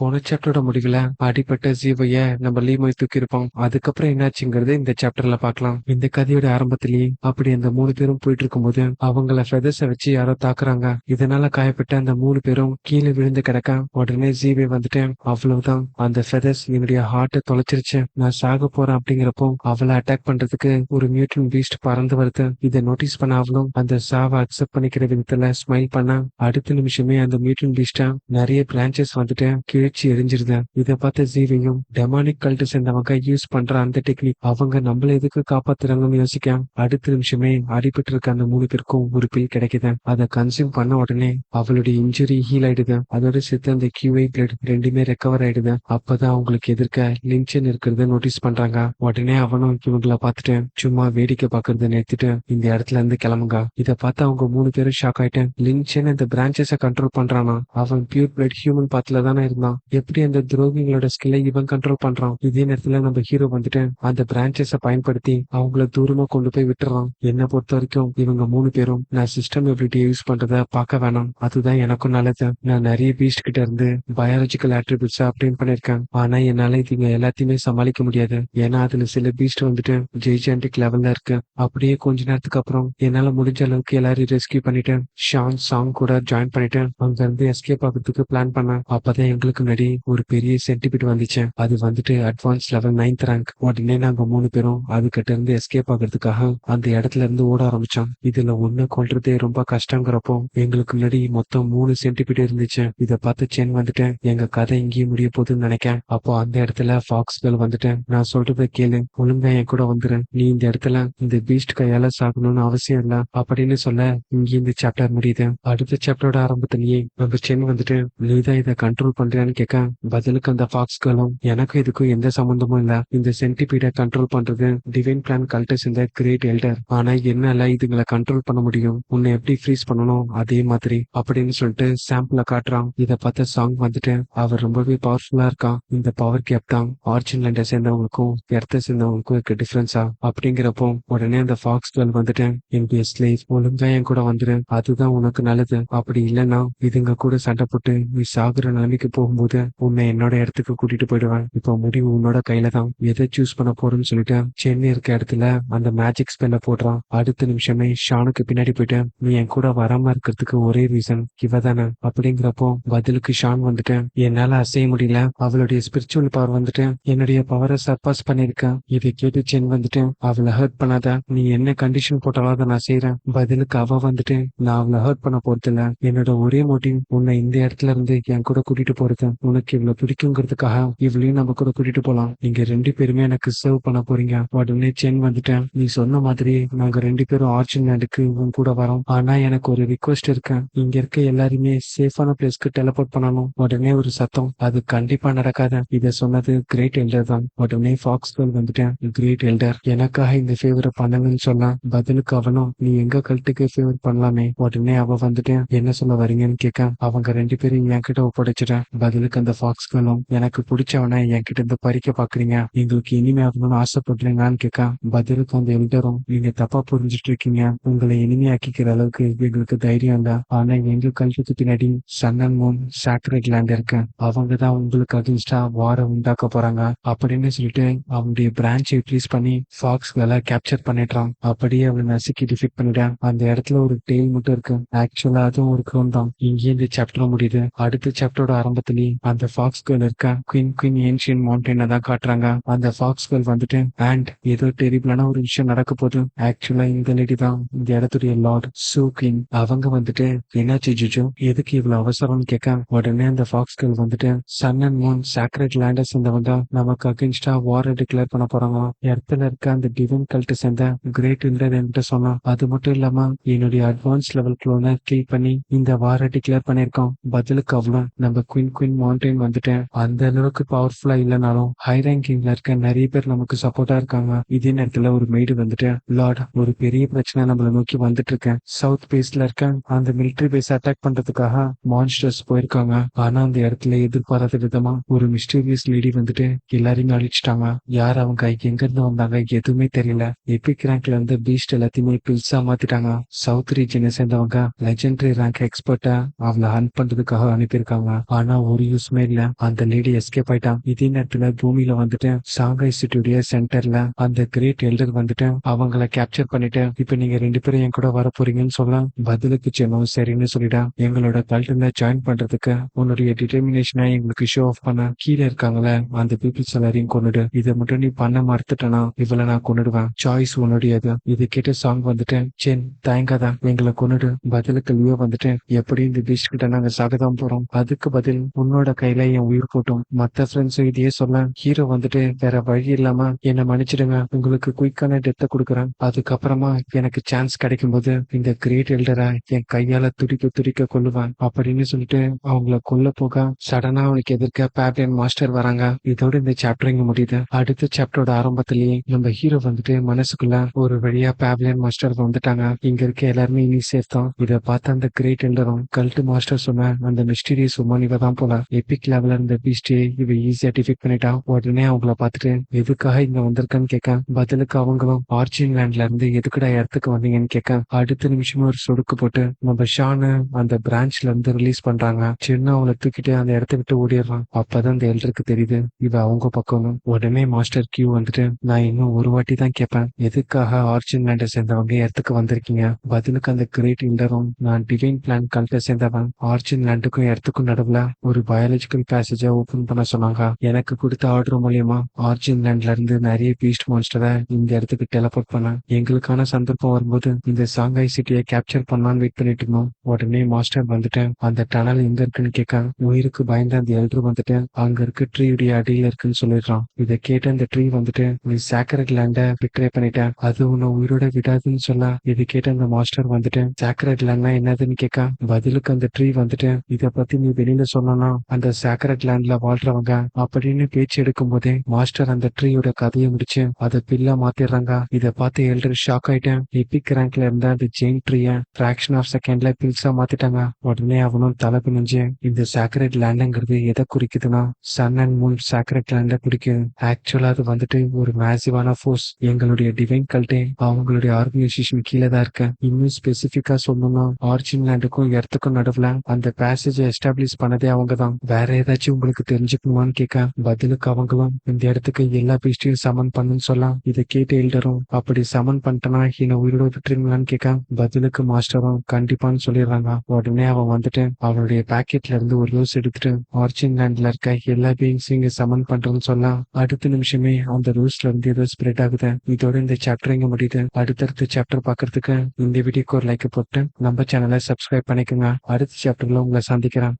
போன சாப்டரோட முடிவுல அடிப்பட்ட ஜீவைய நம்ம லீமோய் தூக்கி இருப்போம். அதுக்கப்புறம் என்னாச்சுங்கிறது இந்த சாப்டர்ல பார்க்கலாம். இந்த கதையோட ஆரம்பத்திலேயே அப்படி அந்த 3 பேரும் போயிட்டு இருக்கும்போது அவங்கள ஃபெதர்ஸ வச்சு யாரோ தாக்குறாங்க. இதனால காயப்பட்ட அந்த 3 பேரும் கீழே விழுந்து கிடக்க உடனே ஜீவை வந்துட்டு அவ்வளவுதான், அந்த ஃபெதர்ஸ் என்னுடைய ஹார்ட்டை தொலைச்சிருச்சு, நான் சாக போறேன் அப்படிங்கிறப்போ அவளை அட்டாக் பண்றதுக்கு ஒரு மியூட்டன் பீஸ்ட் பறந்து வருது. இதை நோட்டீஸ் பண்ண அவளும் அந்த சாவை அக்செப்ட் பண்ணிக்கிற விதத்துல ஸ்மைல் பண்ண அடுத்த நிமிஷமே அந்த மியூட்டன் பீஸ்டா நிறைய பிரான்ச்சஸ் வந்துட்டு கிழிச்சு எரிஞ்சிருது. இதை பார்த்த ஜீவையும் டெமானிக் கல்ட்டு சேர்ந்தவங்க யூஸ் பண்ற அந்த டெக்னிக் அவங்க நம்மள எதுக்கு காப்பாத்துறாங்கன்னு யோசிக்க அடுத்த நிமிஷமே அடிபட்டு இருக்க அந்த 3 பேருக்கும் ஒரு பில் கிடைக்குது. அதை கன்சியூம் பண்ண உடனே அவளுடைய இன்ஜுரி ஹீல் ஆயிடுது. அதோட சேர்த்து அந்த கியூஐ பிளட் ரெண்டுமே ரெக்கவர் ஆயிடுது. அப்பதான் அவங்களுக்கு எதிர்க்க லிஞ்சன் இருக்கிறத நோட்டீஸ் பண்றாங்க. உடனே அவனும் இவங்கள பார்த்துட்டு சும்மா வேடிக்கை பாக்குறத நிறுத்திட்டு இந்த இடத்துல இருந்து கிளம்புங்க. இதை பார்த்து அவங்க 3 பேரும் ஷாக் ஆயிட்டு லிஞ்சன் இந்த பிரான்ச்சஸ கண்ட்ரோல் பண்றானா? அவன் பியூர் பிளட் ஹியூமன் பாத்துல தானே இருந்தான், எப்படி அந்த துரோகிங்களோட ஸ்கில்லை இவன் கண்ட்ரோல் பண்றான்? இதே நேரத்துல நம்ம ஹீரோ வந்துட்டு அந்த பிரான்ச்சஸ பயன்படுத்தி அவங்கள தூரமா கொண்டு போய் விட்டுறான். என்ன பொறுத்த வரைக்கும் இவங்க 3 பேரும் நான் சிஸ்டம் எபிலிட்டியை யூஸ் பண்றத பார்க்க வேணாம், அதுதான் எனக்கும் நல்லது. நான் நிறைய பீஸ்ட் கிட்ட இருந்து பயாலஜிக்கல் ஆட்ரிபியூட்ஸ் அப்டேன் பண்ணிருக்கேன். ஆனா என்னால இதுங்க எல்லாத்தையுமே சமாளிக்க முடியாது. ஏன்னா அதுல சில பீஸ்ட் வந்துட்டு ஜெய்ஜாண்டிக் லெவல்ல இருக்கு. அப்படியே கொஞ்ச நேரத்துக்கு அப்புறம் என்னால முடிஞ்ச அளவுக்கு எல்லாரையும் ரெஸ்கியூ பண்ணிட்டு ஷான் சாங் கூட ஜாயின் பண்ணிட்டு அங்க இருந்து எஸ்கேப் ஆகிறதுக்கு பிளான் பண்ணேன். அப்பதான் எங்களுக்கு முன்னாடி ஒரு பெரிய சென்டிபிட் வந்துச்சு. அது வந்துட்டு அட்வான்ஸ் லெவல் 9th ரேங்க். உடனே நாங்க 3 பேரும் அதுகிட்ட இருந்து எஸ்கேப் ஆகிறதுக்காக அந்த இடத்துல இருந்து ஓட ஆரம்பிச்சோம். இதுல ஒண்ணு கொல்றதே ரொம்ப கஷ்டங்கிறப்போ எங்களுக்கு முன்னாடி மொத்தம் 3 சென்டிபிட் இருந்துச்சு. இதை பார்த்து சென் வந்துட்டு எங்க கதை இங்கேயும் முடிய போகுதுன்னு நினைக்கேன். அப்போ அந்த இடத்துல ஃபாக்ஸ் கேர்ள் வந்துட்டு நான் சொல்றதை கேளு, ஒழுங்கா என் கூட வந்துரு, நீ இந்த இடத்துல இந்த பீஸ்ட் கையால சாகணும்னு அவசியம் இல்ல அப்படின்னு சொல்ல இங்க இந்த சாப்டர் முடியுது. அடுத்த சாப்டரோட ஆரம்பத்திலேயே நம்ம சென் வந்துட்டு நீதான் இதை கண்ட்ரோல் பண்றியான்னு கேட்க பதிலுக்கு அந்த ஃபாக்ஸ் கேர்ளும் எனக்கும் இதுக்கும் எந்த சம்பந்தமும் இல்ல, இந்த சென்டிபீடை கண்ட்ரோல் பண்றது டிவைன் பிளான் கல்டஸ் இந்த கிரேட் எல்டர், ஆனா என்னால இதுங்களை கண்ட்ரோல் பண்ண முடியும், உன்னை எப்படி ஃப்ரீஸ் பண்ணணும் அதே மாதிரி அப்படின்னு சொல்லிட்டு சாம்பிள காட்டுறான். இதை பார்த்த சாங் வந்துட்டு அவர் ரொம்பவே பவர்ஃபுல்லா இருக்கான், இந்த பவர் கேப் தான் ஆர்ச்சின் லேண்டை சேர்ந்தவங்களுக்கும் எர்த்தை சேர்ந்தவங்களுக்கும் இருக்க டிஃபரன்ஸா அப்படிங்கிறப்போ உடனே அந்த ஃபாக்ஸ் கேர்ள் வந்துட்டு என்னுடைய ஸ்லேவ், ஒழுங்கா என் கூட வந்துரு, அதுதான் உனக்கு நல்லது, அப்படி இல்லைன்னா இதுங்க கூட சண்டை போட்டு நீ சாகுற நிலைமைக்கு போகும்போது உன்னை என்னோட இடத்துக்கு கூட்டிட்டு போயிடுவேன். இப்போ முடிவு உன்னோட கையில தான், எதை சூஸ் பண்ண போறேன்னு சொல்லிட்டு சென்னை இருக்க இடத்துல அந்த மேஜிக் ஸ்பெல்ல போடுறான். அடுத்த நிமிஷமே ஷானுக்கு பின்னாடி போயிட்டு நீ என் கூட வராம இருக்கிறதுக்கு ஒரே ரீசன் இவ தானே அப்படிங்கிறப்போ பதிலுக்கு ஷான் வந்துட்டு என்னால அசைய முடியல, அவளுடைய ஸ்பிரிச்சுவல் பவர் வந்துட்டு என்னுடைய பவரை சர்பாஸ் பண்ணிருக்க. இதை கேட்டு சென் வந்துட்டு அவளை ஹர்ட் பண்ணாத, நீ என்ன கண்டிஷன் போட்டாலும் அதை நான் செய்யறேன். பதிலுக்கு அவ வந்துட்டு நான் அவளை ஹர்ட் பண்ண போறதில்ல, என்னோட ஒரே மோட்டிவ் உன்னை இந்த இடத்துல இருந்து என் கூட கூட்டிட்டு போறது, உனக்கு இவ்வளவு பிடிக்குங்கிறதுக்காக இவளையும் நம்ம கூட கூட்டிட்டு போலாம், நீங்க 2 பேருமே எனக்கு சர்வ் பண்ண போறீங்க. உடனே சென் வந்துட்டேன் நீ சொன்ன மாதிரி நாங்க 2 பேரும் ஆர்ச்சின் லேண்டுக்கு உன் கூட வரோம், ஆனா எனக்கு ஒரு ரிக்வெஸ்ட் இருக்கு, இங்க இருக்க எல்லாருமே சேஃபான பிளேஸ்க்கு டெலிபோர்ட் பண்ணணும். உடனே ஒரு சத்தம், அது கண்டிப்பா நடக்காத, இத சொன்னது கிரேட் எல்டர் தான். உடனே ஃபாக்ஸ் கேர்ள் வந்துட்டேன் கிரேட் எல்டர் எனக்காக இந்த ஃபேவரை பண்ணுங்கன்னு சொன்னா பதிலுக்கு அவனும் நீ எங்க கல்ட்டுக்கு ஃபேவர் பண்ணலாமே. உடனே அவ வந்துட்டு என்ன சொல்ல வரீங்கன்னு கேட்க அவங்க 2 பேரும் என்கிட்ட ஒப்படைச்சிட்டேன். பதிலுக்கு அந்த ஃபாக்ஸ் கேர்ளும் எனக்கு பிடிச்சவனை என்கிட்ட இருந்து பறிக்க பாக்குறீங்க, எங்களுக்கு இனிமே ஆகணும்னு ஆசைப்படுறீங்களான்னு கேட்க பதிலுக்கு அந்த எல்டரும் நீங்க தப்பா புரிஞ்சுட்டு இருக்கீங்க, உங்களை இனிமையாக்கிக்கிற அளவுக்கு எங்களுக்கு தைரியம் இல்ல, ஆனா எங்க கல்விக்கு பின்னாடி sun and moon sacred land இருக்கு, அவங்கதான் உங்களுக்கு அகென்ஸ்டா வார உண்டாக்க போறாங்க அப்படின்னு சொல்லிட்டு அவனுடைய பிரான்ச் யூட்டிலைஸ் பண்ணி ஃபாக்ஸ் கேர்ளை கேப்சர் பண்ணிடுறான். அப்படியே அவளை நசுக்கி டிஃபீட் பண்ணிட்டான். அந்த இடத்துல ஒரு டெய்ல் மட்டும் இருக்கு, ஆக்சுவலா அதுவும் ஒரு க்ளோன் தான். இங்கே இந்த சாப்டர் முடியுது. அடுத்த சாப்டரோட ஆரம்பத்திலேயே அந்த ஃபாக்ஸ் கேர்ள் இருக்க குயின் ஏன்ஷியன் மவுண்டனை தான் காட்டுறாங்க. அந்த ஃபாக்ஸ் கேர்ள் வந்துட்டு அண்ட் ஏதோ டெரிபிளான ஒரு விஷயம் நடக்க போகுது, ஆக்சுவலா இந்த லேடி தான் இந்த இடத்துடைய லார்ட் சூ கிங். அவங்க வந்துட்டு என்னாச்சு ஜிஜோ, எதுக்கு இவ்வளவு அவசரம்னு கேட்க உடனே அந்த ஃபாக்ஸ் கேர்ள் வந்துட்டு சன் அண்ட் மூன் சாக்ரெட் லேண்டை சேர்ந்தவங்க நமக்கு அகென்ஸ்டா வார் டிக்ளேர் பண்ண போறாங்க, இடத்துல இருக்க அந்த டிவைன் கல்ட்டை சேர்ந்த கிரேட் எல்டர் என்கிட்ட சொன்னா, அது மட்டும் இல்லாம என்னுடைய அட்வான்ஸ் லெவல் க்ளோனை கில் பண்ணி இந்த வார டிக்ளேர் பண்ணிருக்கோம். பதிலுக்கு அவ்வளவு நம்ம குயின் மவுண்டன் வந்துட்டு அந்த அளவுக்கு பவர்ஃபுல்லா இல்லைனாலும் ஹை ரேங்கிங்ல இருக்க நிறைய பேர் நமக்கு சப்போர்ட்டா இருக்காங்க. இதே நேரத்துல ஒரு மெய்டு வந்துட்டு லார்ட் ஒரு பெரிய பிரச்சனை நம்மளை நோக்கி வந்துட்டு இருக்கேன், சவுத் பேஸ்ல இருக்க அந்த மிலிட்டரி பேஸ் அட்டாக் பண்றதுக்காக மான்ஸ்டர்ஸ் போயிருக்காங்க, ஆனா அந்த இடத்துல எதிர்பாராத விதமா ஒரு மிஸ்டீரியஸ் லேடி வந்துட்டு எல்லாரையும் அழிச்சிட்டாங்க. யார் அவங்க எங்க இருந்து வந்தாங்க எதுவுமே தெரியல. எபிக் ரேங்க்ல இருந்து பீஸ்ட் எல்லாத்தையுமே பில்ஸா மாத்திட்டாங்க. சவுத் ரீஜனை சேர்ந்தவங்க லெஜெண்டரி ரேங்க் எக்ஸ்பர்ட்டா அவளை ஹண்ட் பண்றதுக்காக அனுப்பியிருக்காங்க, ஆனா ஒரு யூஸ்மே இல்ல. அந்த லேடி எஸ்கேப் ஆயிட்டான். இதே நேரத்துல பூமியில வந்துட்டு ஷாங்காய் சிட்டியுடைய சென்டர்ல அந்த கிரேட் எல்டர் வந்துட்டு அவங்கள கேப்சர் பண்ணிட்டு இப்ப நீங்க 2 பேரும் என் கூட வர போறீங்கன்னு சொல்ல பதிலுக்கு சென்னும் சரின்னு சொல்லிட்டா. எங்களோட கல்ட்டுல ஜாயின் பண்றதுக்கு உன்னுடைய டிட்டர்மினேஷனை எங்களுக்கு ஷோ ஆஃப் பண்ண கீழே இருக்காங்களே அந்த பீப்புள்ஸ் எல்லாரையும் கொண்டுடு. இதை மட்டும் நீ பண்ண மறுத்துட்டனா இவளை நான் கொண்டுடுவேன். சாய்ஸ் உன்னுடையது. இது கேட்ட சாங் வந்துட்டு சென் தயங்காதான் எங்களை கொண்டுடு. பதிலுக்கு லியோ வந்துட்டு எப்படி இந்த பீச் கிட்ட நாங்க சாகதான் போறோம். அதுக்கு பதில் உன்னோட கையில என் உயிர் போட்டோம். மத்த ஃப்ரெண்ட்ஸ் இதையே சொல்ல ஹீரோ வந்துட்டு வேற வழி இல்லாம என்ன மன்னிச்சிடுங்க, உங்களுக்கு குயிக்கான டெத்தை கொடுக்குறேன். அதுக்கப்புறமா எனக்கு சான்ஸ் கிடைக்கும் போது இந்த கிரேட் எல்டரை என் கையால துடிக்க துடிக்க கொல்லுவேன் அப்படின்னு சொல்லிட்டு அவங்கள கொல்ல போக சடனா அவனுக்கு எதிர்க்க பேப்லியன் மாஸ்டர் வராங்க. இதோட இந்த சாப்டர் இங்க முடியுது. அடுத்த சாப்டரோட ஆரம்பத்திலேயே நம்ம ஹீரோ வந்துட்டு மனசுக்குள்ள ஒரு வழியா பேப்லியன் மாஸ்டர் வந்துட்டாங்க, இங்க இருக்க எல்லாருமே இனி சேஃப் தான். இதை பார்த்த அந்த கிரேட் எல்டரும் கல்ட் மாஸ்டர் சொன்ன அந்த மிஸ்டீரியஸ் உமன் இவ தான் போல. எபிக் லெவல்ல இருந்த பீஸ்டே இவ ஈஸியா டிஃபெக்ட் பண்ணிட்டான். உடனே அவங்கள பார்த்துட்டு எதுக்காக இங்க வந்திருக்கான்னு கேட்க பதிலுக்கு அவங்களும் ஆர்ச்சின் லேண்ட்ல இருந்து எதுக்குடா இடத்துக்கு வந்தீங்கன்னு கேட்க அடுத்த நிமிஷமே ஒரு சொடுக்கு போட்டு நம்ம ஷானு அந்த பிரான்ச்ல இருந்து ரிலீஸ் பண்றாங்க. சின்ன அவளை தூக்கிட்டு அந்த இடத்த விட்டு ஓடிடுறான். அப்பதான் அந்த எல்டருக்கு தெரியுது இவ அவங்க பக்கம்னு. உடனே மாஸ்டர் கியூ வந்துட்டு நான் இன்னும் ஒரு வாட்டி தான் கேட்பேன், எதுக்காக ஆர்ச்சின் லேண்டை சேர்ந்தவங்க இடத்துக்கு வந்திருக்கீங்க? பதிலுக்கு அந்த கிரேட் எல்டரும் நான் டிவைன் பிளான் கல்ட்டை சேர்ந்தவன், ஆர்ச்சின் லேண்டுக்கும் இடத்துக்கும் நடுவுல ஒரு பயாலஜிக்கல் பேசேஜ ஓபன் பண்ண சொன்னாங்க. எனக்கு கொடுத்த ஆர்டர் மூலியமா ஆர்ச்சின் லேண்ட்ல இருந்து நிறைய பீஸ்ட் மான்ஸ்டரை இந்த இடத்துக்கு டெலபோர்ட் பண்ண எங்களுக்கான சந்தர்ப்பம் வரும்போது இந்த சாங்காய் சிட்டியை கேப்சர் பண்ணலான்னு வெயிட் பண்ணிட்டு இருந்தோம். உடனே மாஸ்டர் வந்துட்டு அந்த டனல் எங்க இருக்குன்னு கேட்க உயிருக்கு பயந்த அந்த எல்டர் வந்துட்டு அங்க இருக்க ட்ரீயுடைய அடியில இருக்குன்னு சொல்லிடுறான். இதை கேட்ட அந்த ட்ரீ வந்துட்டு நீ சாக்ரெட் லேண்ட பிட்ரே பண்ணிட்ட, அது உன்னை உயிரோட விடாதுன்னு சொல்ல இதை கேட்ட அந்த மாஸ்டர் வந்துட்டு சாக்ரெட் லேண்ட்னா என்னதுன்னு கேட்க பதிலுக்கு அந்த ட்ரீ வந்துட்டு இதை பத்தி நீ வெளியில சொன்னா அந்த சாக்ரெட் லேண்ட்ல வாழ்றவங்க அப்படின்னு பேச்சு எடுக்கும் போதே மாஸ்டர் அந்த ட்ரீயோட கதையை முடிச்சு அதை பில்லா மாத்திடுறாங்க. இதை பார்த்து எல்டர் ஷாக் ஆயிட்டேன். எபிக் ரேங்க்ல இருந்த அந்த ஜெயின் ட்ரீய பிராக்ஷன் ஆஃப் செகண்ட்ல பில்ஸா மாத்திட்டாங்க. உடனே அவனும் தலை பிணிஞ்சு இந்த சாக்ரெட் லேண்டுங்கிறது எதை குறிக்குதுன்னா சன் அண்ட் மூன் சாக்ரெட் லேண்ட குறிக்குது. ஆக்சுவலா அது வந்துட்டு ஒரு மேசிவான ஃபோர்ஸ். எங்களுடைய டிவைன் கல்ட்டே அவங்களுடைய ஆர்கனைசேஷன் கீழே தான் இருக்கு. இன்னும் ஸ்பெசிபிக்கா சொல்லணும்னா ஆர்ச்சின் லேண்டுக்கும் எர்த்துக்கும் நடுவுல அந்த பேசேஜை எஸ்டாப்ளிஷ் பண்ணதே அவங்க தான். வேற ஏதாச்சும் உங்களுக்கு தெரிஞ்சுக்கணுமான்னு கேட்க பதிலுக்கு அவங்களும் இந்த இடத்துக்கு எல்லா பீஸ்டையும் சமன் பண்ணுன்னு சொல்லலாம். இதை கேட்டு எல்டரும் அப்படி சமன் பண்ணிட்டனா என்ன உயிரோட விட்டுருங்களான்னு கேட்க பதிலுக்கு மாஸ்டரும் கண்டிப்பான்னு சொல்லிடுறாங்க. உடனே அவன் வந்துட்டு அவனுடைய பாக்கெட்ல இருந்து ஒரு ரோஸ் எடுத்துட்டு ஆர்ச்சின் லேண்ட்ல இருக்க எல்லா பீயிங்ஸையும் இங்க சமன் பண்றோம்னு சொல்லலாம். அடுத்த நிமிஷமே அந்த ரோஸ்ல இருந்து ஏதோ ஸ்ப்ரெட் ஆகுது. இதோட இந்த சாப்டர் இங்க முடியுது. அடுத்தடுத்த சாப்டர் பாக்குறதுக்கு இந்த வீடியோக்கு ஒரு லைக் போட்டு நம்ம சேனலை சப்ஸ்கிரைப் பண்ணிக்கோங்க. அடுத்த சாப்டர்ல உங்களை சந்திக்கிறேன்.